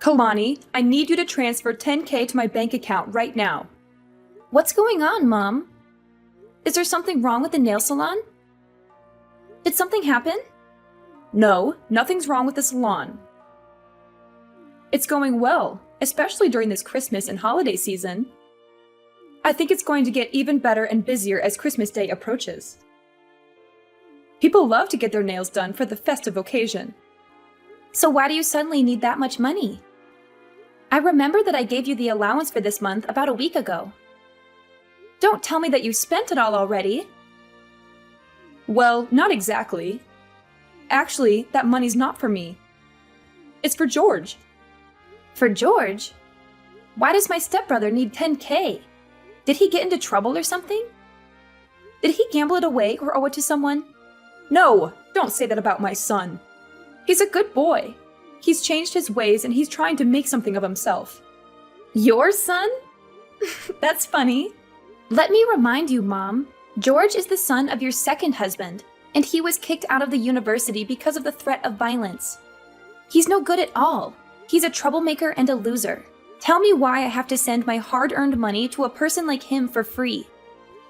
Kalani, I need you to transfer 10K to my bank account right now. What's going on, Mom? Is there something wrong with the nail salon? Did something happen? No, nothing's wrong with the salon. It's going well, especially during this Christmas and holiday season. I think it's going to get even better and busier as Christmas Day approaches. People love to get their nails done for the festive occasion. So why do you suddenly need that much money? I remember that I gave you the allowance for this month about a week ago. Don't tell me that you spent it all already. Well, not exactly. Actually, that money's not for me. It's for George. For George? Why does my stepbrother need 10K? Did he get into trouble or something? Did he gamble it away or owe it to someone? No, don't say that about my son. He's a good boy. He's changed his ways and he's trying to make something of himself. Your son? That's funny. Let me remind you, Mom. George is the son of your second husband, and he was kicked out of the university because of the threat of violence. He's no good at all. He's a troublemaker and a loser. Tell me why I have to send my hard-earned money to a person like him for free.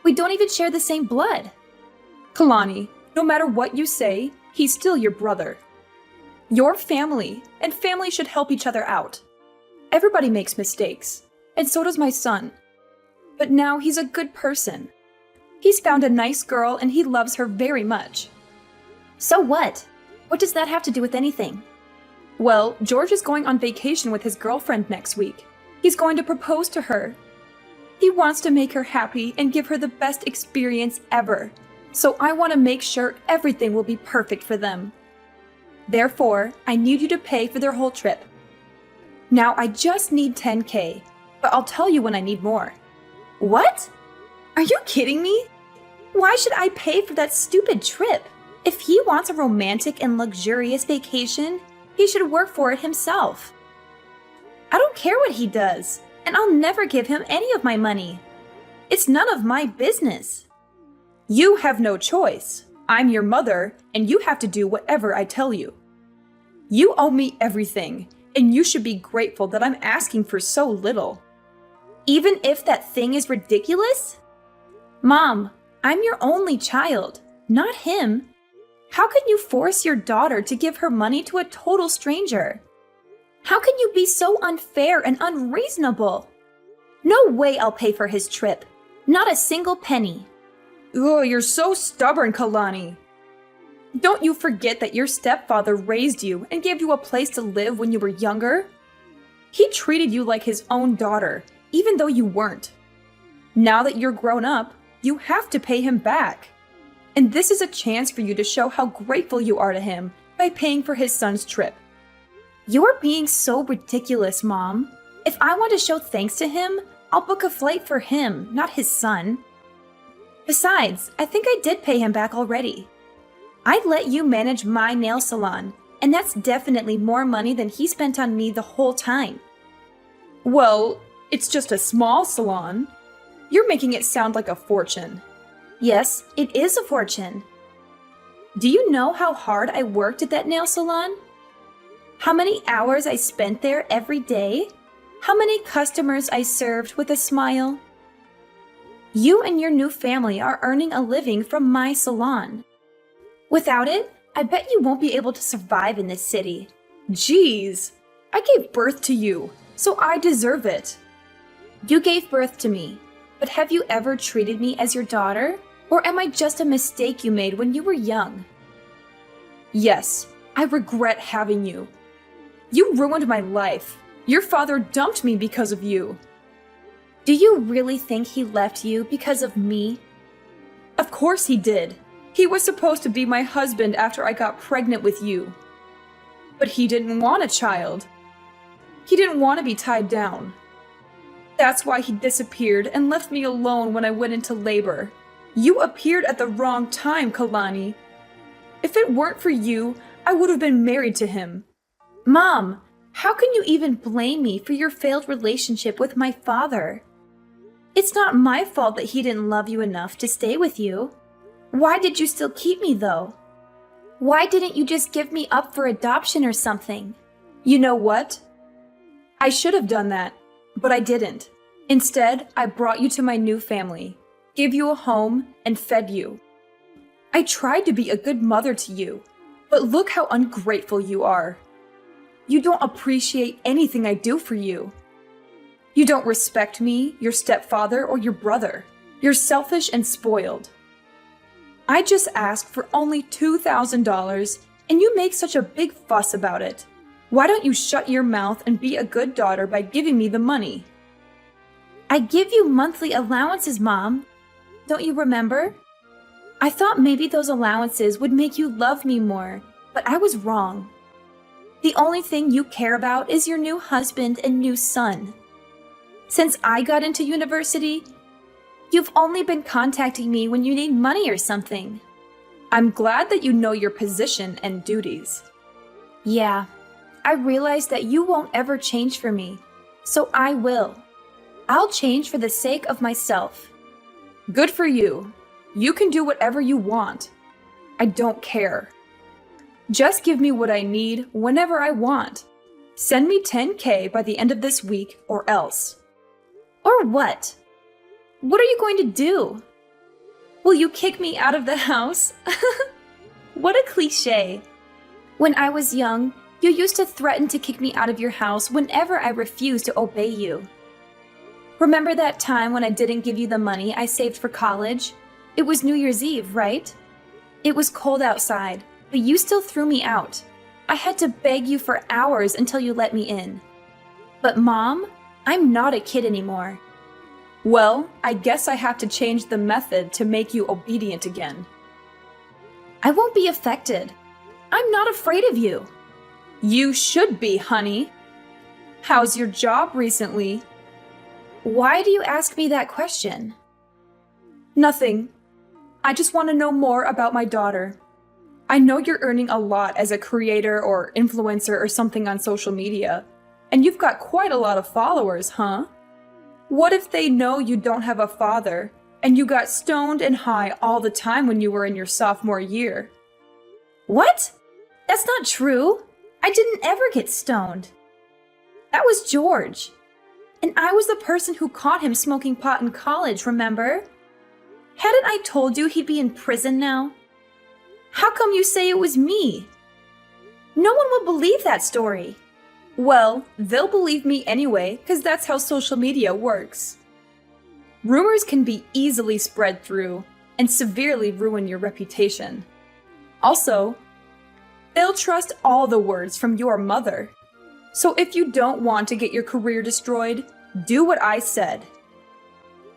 We don't even share the same blood. Kalani, no matter what you say, he's still your brother. You're family, and family should help each other out. Everybody makes mistakes, and so does my son. But now he's a good person. He's found a nice girl and he loves her very much. So what? What does that have to do with anything? Well, George is going on vacation with his girlfriend next week. He's going to propose to her. He wants to make her happy and give her the best experience ever. So I want to make sure everything will be perfect for them. Therefore, I need you to pay for their whole trip. Now I just need 10K, but I'll tell you when I need more. What? Are you kidding me? Why should I pay for that stupid trip? If he wants a romantic and luxurious vacation, he should work for it himself. I don't care what he does, and I'll never give him any of my money. It's none of my business. You have no choice. I'm your mother, and you have to do whatever I tell you. You owe me everything, and you should be grateful that I'm asking for so little. Even if that thing is ridiculous? Mom, I'm your only child, not him. How can you force your daughter to give her money to a total stranger? How can you be so unfair and unreasonable? No way I'll pay for his trip. Not a single penny. Oh, you're so stubborn, Kalani. Don't you forget that your stepfather raised you and gave you a place to live when you were younger? He treated you like his own daughter, even though you weren't. Now that you're grown up, you have to pay him back. And this is a chance for you to show how grateful you are to him by paying for his son's trip. You're being so ridiculous, Mom. If I want to show thanks to him, I'll book a flight for him, not his son. Besides, I think I did pay him back already. I'd let you manage my nail salon, and that's definitely more money than he spent on me the whole time. Well, it's just a small salon. You're making it sound like a fortune. Yes, it is a fortune. Do you know how hard I worked at that nail salon? How many hours I spent there every day? How many customers I served with a smile? You and your new family are earning a living from my salon. Without it, I bet you won't be able to survive in this city. Jeez, I gave birth to you, so I deserve it. You gave birth to me, but have you ever treated me as your daughter? Or am I just a mistake you made when you were young? Yes, I regret having you. You ruined my life. Your father dumped me because of you. Do you really think he left you because of me? Of course he did. He was supposed to be my husband after I got pregnant with you. But he didn't want a child. He didn't want to be tied down. That's why he disappeared and left me alone when I went into labor. You appeared at the wrong time, Kalani. If it weren't for you, I would have been married to him. Mom, how can you even blame me for your failed relationship with my father? It's not my fault that he didn't love you enough to stay with you. Why did you still keep me, though? Why didn't you just give me up for adoption or something? You know what? I should have done that, but I didn't. Instead, I brought you to my new family, gave you a home, and fed you. I tried to be a good mother to you, but look how ungrateful you are. You don't appreciate anything I do for you. You don't respect me, your stepfather, or your brother. You're selfish and spoiled. I just asked for only $2,000, and you make such a big fuss about it. Why don't you shut your mouth and be a good daughter by giving me the money? I give you monthly allowances, Mom. Don't you remember? I thought maybe those allowances would make you love me more, but I was wrong. The only thing you care about is your new husband and new son. Since I got into university, you've only been contacting me when you need money or something. I'm glad that you know your position and duties. Yeah, I realize that you won't ever change for me, so I will. I'll change for the sake of myself. Good for you. You can do whatever you want. I don't care. Just give me what I need whenever I want. Send me $10,000 by the end of this week or else. Or what? What are you going to do? Will you kick me out of the house? What a cliche. When I was young, you used to threaten to kick me out of your house whenever I refused to obey you. Remember that time when I didn't give you the money I saved for college? It was New Year's Eve, right? It was cold outside, but you still threw me out. I had to beg you for hours until you let me in. But Mom, I'm not a kid anymore. Well, I guess I have to change the method to make you obedient again. I won't be affected. I'm not afraid of you. You should be, honey. How's your job recently? Why do you ask me that question? Nothing. I just want to know more about my daughter. I know you're earning a lot as a creator or influencer or something on social media, and you've got quite a lot of followers, huh? What if they know you don't have a father, and you got stoned and high all the time when you were in your sophomore year? What? That's not true. I didn't ever get stoned. That was George. And I was the person who caught him smoking pot in college, remember? Hadn't I told you he'd be in prison now? How come you say it was me? No one will believe that story. Well, they'll believe me anyway, because that's how social media works. Rumors can be easily spread through and severely ruin your reputation. Also, they'll trust all the words from your mother. So if you don't want to get your career destroyed, do what I said.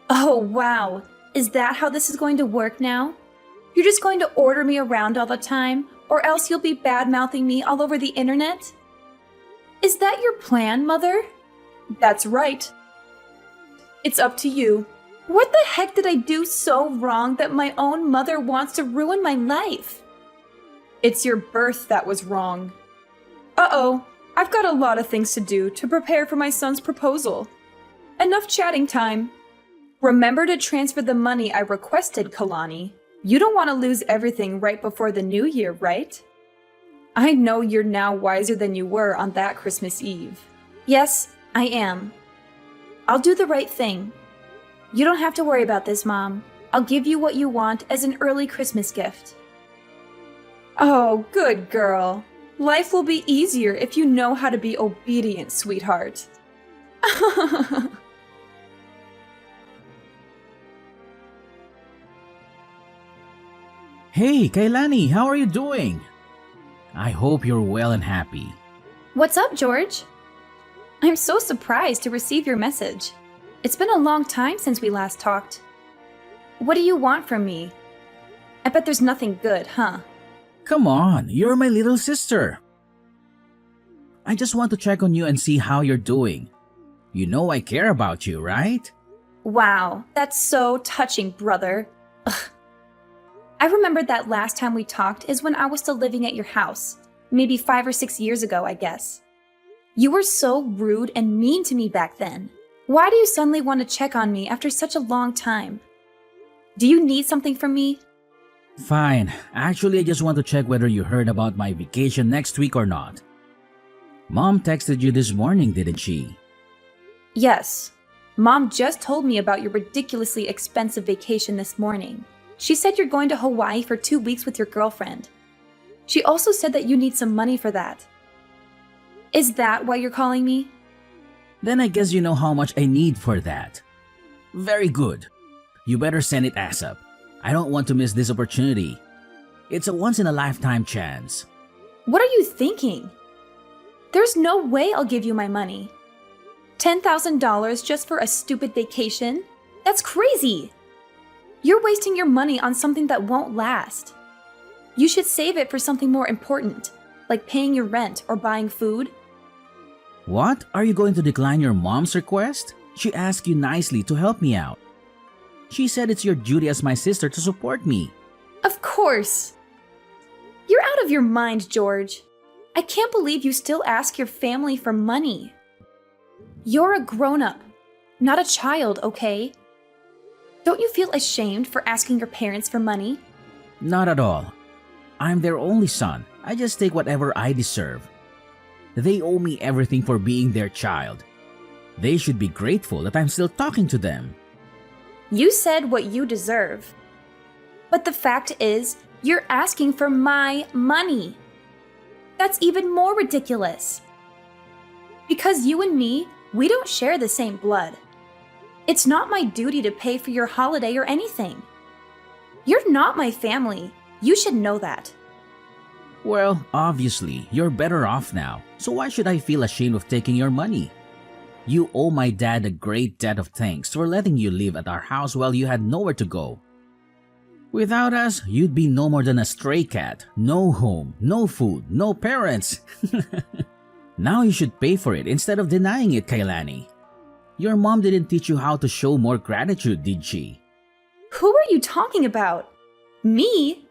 Oh, wow. Is that how this is going to work now? You're just going to order me around all the time, or else you'll be bad-mouthing me all over the internet? Is that your plan, Mother? That's right. It's up to you. What the heck did I do so wrong that my own mother wants to ruin my life? It's your birth that was wrong. Uh-oh, I've got a lot of things to do to prepare for my son's proposal. Enough chatting time. Remember to transfer the money I requested, Kalani. You don't want to lose everything right before the new year, right? I know you're now wiser than you were on that Christmas Eve. Yes, I am. I'll do the right thing. You don't have to worry about this, Mom. I'll give you what you want as an early Christmas gift. Oh, good girl. Life will be easier if you know how to be obedient, sweetheart. Hey, Kailani, how are you doing? I hope you're well and happy. What's up, George? I'm so surprised to receive your message. It's been a long time since we last talked. What do you want from me? I bet there's nothing good, huh? Come on, you're my little sister. I just want to check on you and see how you're doing. You know I care about you, right? Wow, that's so touching, brother. Ugh. I remembered that last time we talked is when I was still living at your house. Maybe 5 or 6 years ago, I guess. You were so rude and mean to me back then. Why do you suddenly want to check on me after such a long time? Do you need something from me? Fine. Actually, I just want to check whether you heard about my vacation next week or not. Mom texted you this morning, didn't she? Yes. Mom just told me about your ridiculously expensive vacation this morning. She said you're going to Hawaii for 2 weeks with your girlfriend. She also said that you need some money for that. Is that why you're calling me? Then I guess you know how much I need for that. Very good. You better send it ASAP. I don't want to miss this opportunity. It's a once-in-a-lifetime chance. What are you thinking? There's no way I'll give you my money. $10,000 just for a stupid vacation? That's crazy! You're wasting your money on something that won't last. You should save it for something more important, like paying your rent or buying food. What? Are you going to decline your mom's request? She asked you nicely to help me out. She said it's your duty as my sister to support me. Of course! You're out of your mind, George. I can't believe you still ask your family for money. You're a grown-up, not a child, okay? Don't you feel ashamed for asking your parents for money? Not at all. I'm their only son. I just take whatever I deserve. They owe me everything for being their child. They should be grateful that I'm still talking to them. You said what you deserve. But the fact is, you're asking for my money. That's even more ridiculous. Because you and me, we don't share the same blood. It's not my duty to pay for your holiday or anything. You're not my family. You should know that. Well, obviously, you're better off now, so why should I feel ashamed of taking your money? You owe my dad a great debt of thanks for letting you live at our house while you had nowhere to go. Without us, you'd be no more than a stray cat. No home, no food, no parents. Now you should pay for it instead of denying it, Kailani. Your mom didn't teach you how to show more gratitude, did she? Who are you talking about? Me?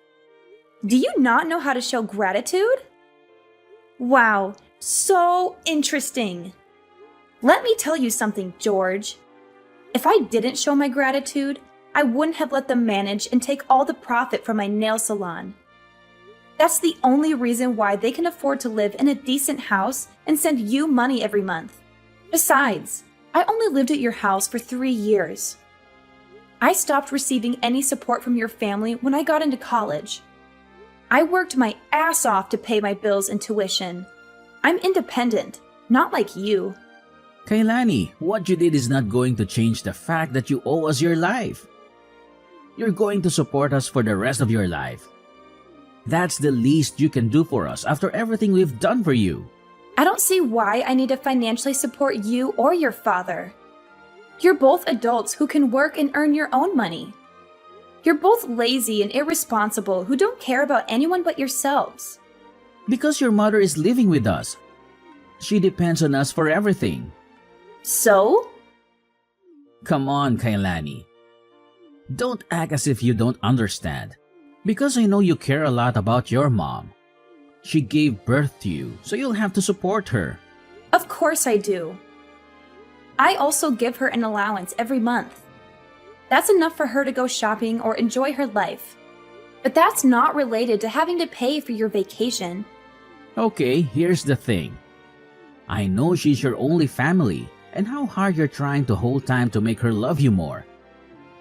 Do you not know how to show gratitude? Wow, so interesting. Let me tell you something, George. If I didn't show my gratitude, I wouldn't have let them manage and take all the profit from my nail salon. That's the only reason why they can afford to live in a decent house and send you money every month. Besides, I only lived at your house for 3 years. I stopped receiving any support from your family when I got into college. I worked my ass off to pay my bills and tuition. I'm independent, not like you. Kailani, what you did is not going to change the fact that you owe us your life. You're going to support us for the rest of your life. That's the least you can do for us after everything we've done for you. I don't see why I need to financially support you or your father. You're both adults who can work and earn your own money. You're both lazy and irresponsible who don't care about anyone but yourselves. Because your mother is living with us. She depends on us for everything. So? Come on, Kailani. Don't act as if you don't understand. Because I know you care a lot about your mom. She gave birth to you, so you'll have to support her. Of course I do. I also give her an allowance every month. That's enough for her to go shopping or enjoy her life. But that's not related to having to pay for your vacation. Okay, here's the thing. I know she's your only family, and how hard you're trying to hold time to make her love you more.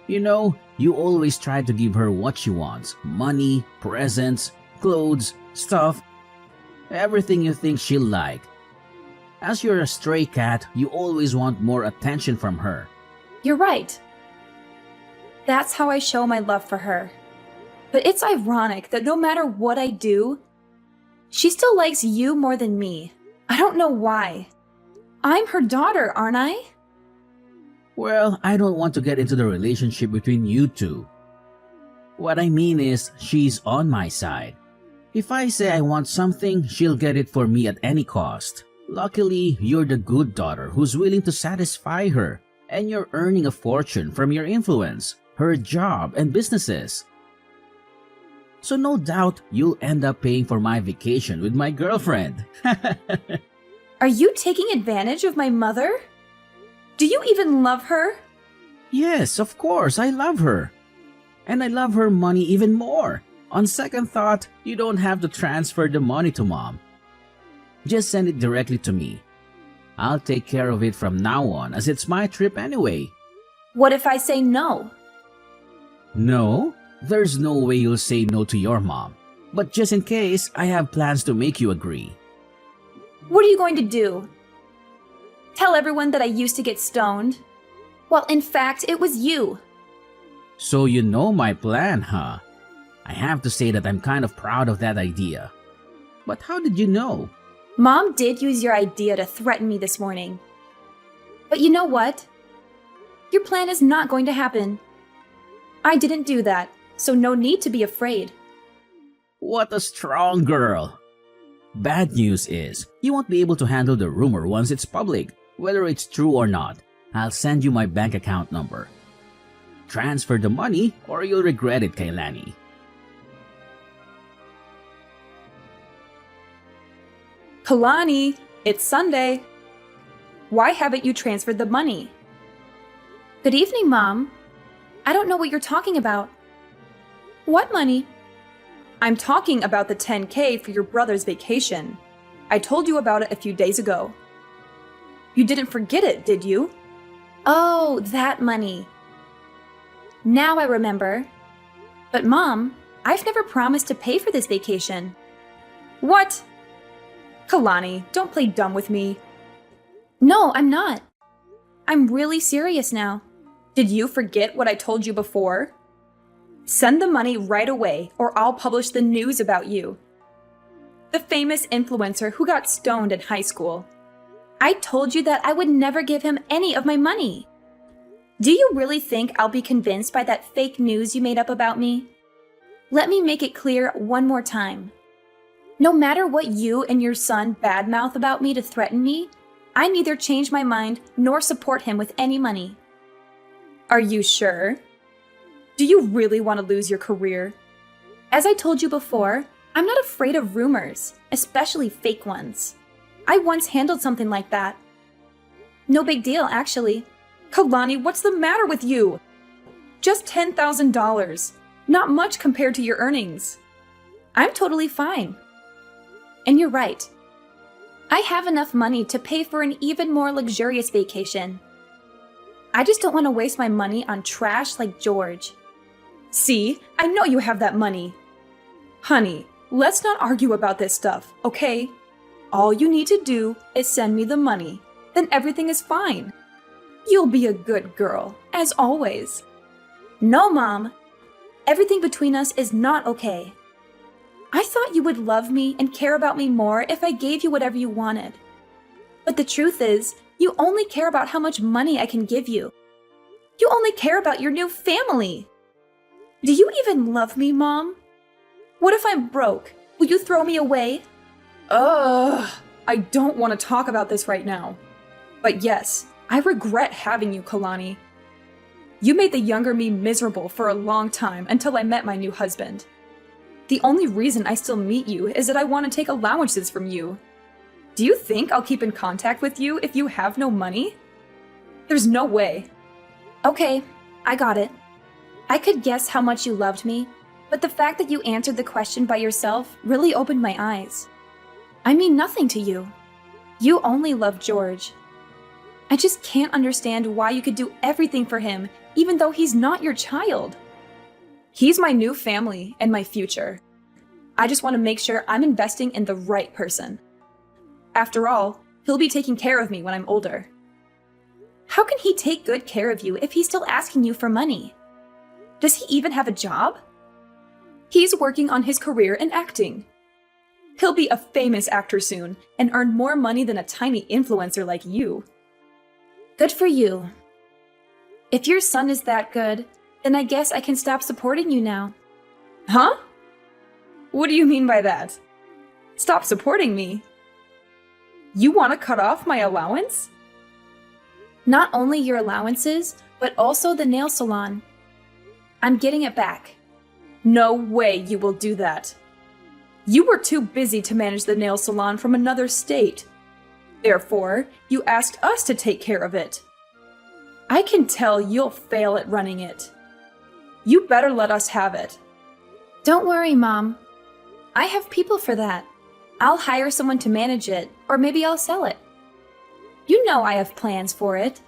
You know, you always try to give her what she wants. Money, presents, clothes, stuff. Everything you think she'll like. As you're a stray cat, you always want more attention from her. You're right. That's how I show my love for her. But it's ironic that no matter what I do, she still likes you more than me. I don't know why. I'm her daughter, aren't I? Well, I don't want to get into the relationship between you two. What I mean is, she's on my side. If I say I want something, she'll get it for me at any cost. Luckily, you're the good daughter who's willing to satisfy her, and you're earning a fortune from your influence, her job, and businesses. So no doubt you'll end up paying for my vacation with my girlfriend. Are you taking advantage of my mother? Do you even love her? Yes, of course, I love her. And I love her money even more. On second thought, you don't have to transfer the money to mom. Just send it directly to me. I'll take care of it from now on as it's my trip anyway. What if I say no? No, there's no way you'll say no to your mom. But just in case, I have plans to make you agree. What are you going to do? Tell everyone that I used to get stoned? Well, in fact, it was you. So you know my plan, huh? I have to say that I'm kind of proud of that idea. But how did you know? Mom did use your idea to threaten me this morning. But you know what? Your plan is not going to happen. I didn't do that, so no need to be afraid. What a strong girl! Bad news is, you won't be able to handle the rumor once it's public, whether it's true or not. I'll send you my bank account number. Transfer the money or you'll regret it, Kailani. Kalani, it's Sunday. Why haven't you transferred the money? Good evening, Mom. I don't know what you're talking about. What money? I'm talking about the 10K for your brother's vacation. I told you about it a few days ago. You didn't forget it, did you? Oh, that money. Now I remember. But Mom, I've never promised to pay for this vacation. What? Kalani, don't play dumb with me. No, I'm not. I'm really serious now. Did you forget what I told you before? Send the money right away or I'll publish the news about you. The famous influencer who got stoned in high school. I told you that I would never give him any of my money. Do you really think I'll be convinced by that fake news you made up about me? Let me make it clear one more time. No matter what you and your son badmouth about me to threaten me, I neither change my mind nor support him with any money. Are you sure? Do you really want to lose your career? As I told you before, I'm not afraid of rumors, especially fake ones. I once handled something like that. No big deal, actually. Kalani, what's the matter with you? Just $10,000. Not much compared to your earnings. I'm totally fine. And you're right. I have enough money to pay for an even more luxurious vacation. I just don't want to waste my money on trash like George. See, I know you have that money. Honey, let's not argue about this stuff, okay? All you need to do is send me the money. Then everything is fine. You'll be a good girl, as always. No, Mom. Everything between us is not okay. I thought you would love me and care about me more if I gave you whatever you wanted. But the truth is, you only care about how much money I can give you. You only care about your new family. Do you even love me, Mom? What if I'm broke? Will you throw me away? I don't want to talk about this right now. But yes, I regret having you, Kalani. You made the younger me miserable for a long time until I met my new husband. The only reason I still meet you is that I want to take allowances from you. Do you think I'll keep in contact with you if you have no money? There's no way. Okay, I got it. I could guess how much you loved me, but the fact that you answered the question by yourself really opened my eyes. I mean nothing to you. You only love George. I just can't understand why you could do everything for him, even though he's not your child. He's my new family and my future. I just want to make sure I'm investing in the right person. After all, he'll be taking care of me when I'm older. How can he take good care of you if he's still asking you for money? Does he even have a job? He's working on his career in acting. He'll be a famous actor soon and earn more money than a tiny influencer like you. Good for you. If your son is that good, then I guess I can stop supporting you now. Huh? What do you mean by that? Stop supporting me? You want to cut off my allowance? Not only your allowances, but also the nail salon. I'm getting it back. No way you will do that. You were too busy to manage the nail salon from another state. Therefore, you asked us to take care of it. I can tell you'll fail at running it. You better let us have it. Don't worry, Mom. I have people for that. I'll hire someone to manage it, or maybe I'll sell it. You know I have plans for it.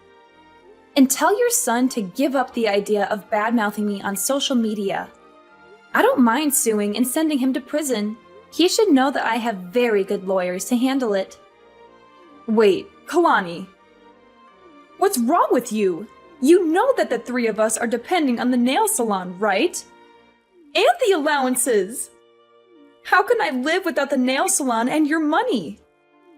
And tell your son to give up the idea of bad-mouthing me on social media. I don't mind suing and sending him to prison. He should know that I have very good lawyers to handle it. Wait, Kalani. What's wrong with you? You know that the three of us are depending on the nail salon, right? And the allowances. How can I live without the nail salon and your money?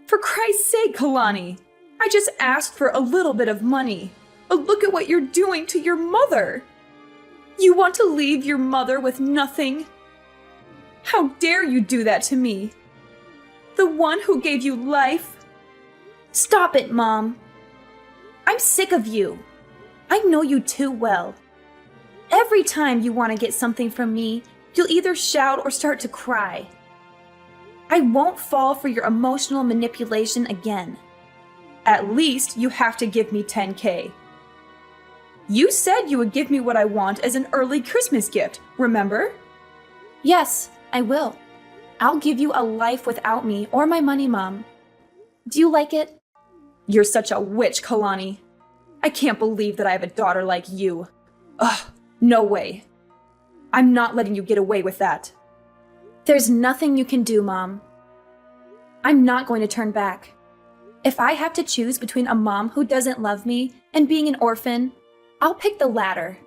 For Christ's sake, Kalani. I just asked for a little bit of money. But look at what you're doing to your mother. You want to leave your mother with nothing? How dare you do that to me? The one who gave you life. Stop it, Mom. I'm sick of you. I know you too well. Every time you want to get something from me, you'll either shout or start to cry. I won't fall for your emotional manipulation again. At least you have to give me 10K. You said you would give me what I want as an early Christmas gift, remember? Yes, I will. I'll give you a life without me or my money, Mom. Do you like it? You're such a witch, Kalani. I can't believe that I have a daughter like you. Ugh, no way. I'm not letting you get away with that. There's nothing you can do, Mom. I'm not going to turn back. If I have to choose between a mom who doesn't love me and being an orphan, I'll pick the latter.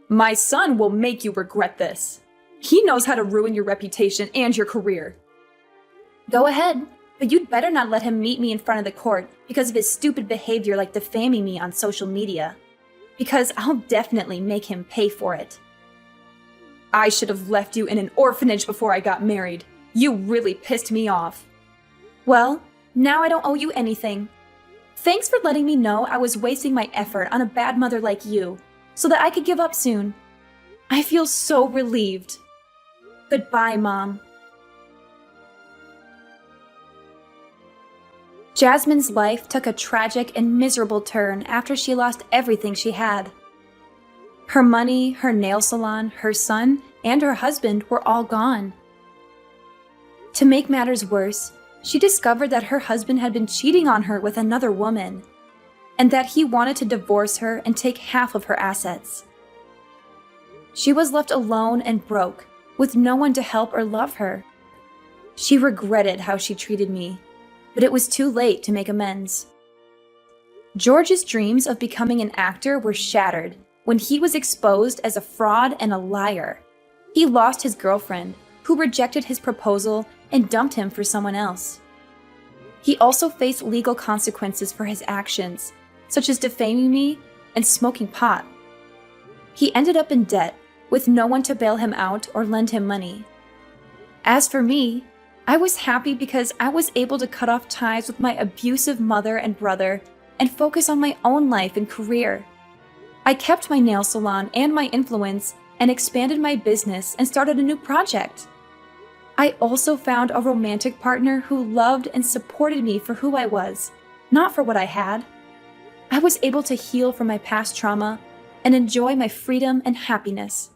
My son will make you regret this. He knows how to ruin your reputation and your career. Go ahead, but you'd better not let him meet me in front of the court because of his stupid behavior like defaming me on social media. Because I'll definitely make him pay for it. I should have left you in an orphanage before I got married. You really pissed me off. Well, now I don't owe you anything. Thanks for letting me know I was wasting my effort on a bad mother like you, so that I could give up soon. I feel so relieved. Goodbye, Mom. Jasmine's life took a tragic and miserable turn after she lost everything she had. Her money, her nail salon, her son, and her husband were all gone. To make matters worse, she discovered that her husband had been cheating on her with another woman, and that he wanted to divorce her and take half of her assets. She was left alone and broke, with no one to help or love her. She regretted how she treated me, but it was too late to make amends. George's dreams of becoming an actor were shattered when he was exposed as a fraud and a liar. He lost his girlfriend, who rejected his proposal and dumped him for someone else. He also faced legal consequences for his actions, such as defaming me and smoking pot. He ended up in debt, with no one to bail him out or lend him money. As for me, I was happy because I was able to cut off ties with my abusive mother and brother and focus on my own life and career. I kept my nail salon and my influence and expanded my business and started a new project. I also found a romantic partner who loved and supported me for who I was, not for what I had. I was able to heal from my past trauma and enjoy my freedom and happiness.